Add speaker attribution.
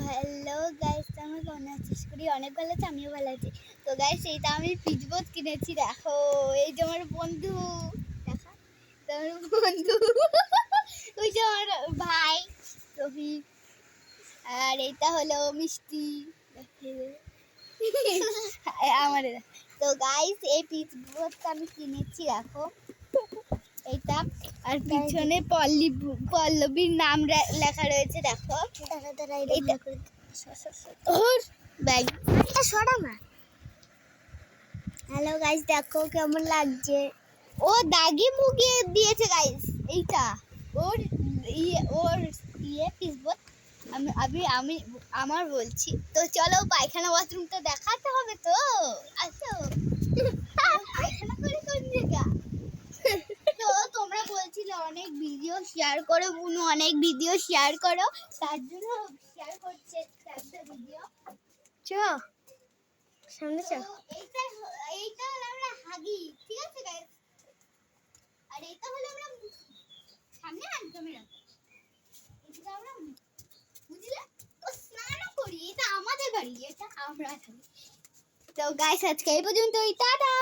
Speaker 1: Hello guys, আমি কেমন আছিস? করি অনেক ভালো আছে, আমিও ভালো আছি। তো গাইস, এইটা আমি পিচবোর্ড কিনেছি। দেখো, এই যে আমার বন্ধু, দেখা তোমার বন্ধু, ওই যে আমার ভাই রবি, আর এইটা হলো মিষ্টি আমার। তো গাইস, এই পিচবোর্ডটা আমি কিনেছি। দেখো এইটা, আর পিছনে পল্লবীর নাম লেখা রয়েছে। দেখো হ্যালো গাইস, দেখো কেমন লাগছে। ও দাগি মুগিয়ে দিয়েছে গাইস। এইটা ওর ওর পিচবোর্ড। আমি আমার বলছি। তো চলো, পায়খানা বাথরুমটা দেখাতে হবে তো। আসো পায়খানা করে কোন জায়গা। তো তোমরা বলছিলে অনেক ভিডিও শেয়ার করো, বুনু অনেক ভিডিও শেয়ার করো, তার জন্য শেয়ার করছে একটা ভিডিও। চ সামনে চ। এইটা হলো আমরা হাগি, ঠিক আছে গাইস। আর এইটা হলো আমরা সামনে একদমই রাখি। এটা আমরা বুঝলে ও স্নান করি। এটা আমাদের বাড়ি, এটা আমরা থাকি। তো গাইস, আজকে এই পর্যন্তই, টাটা।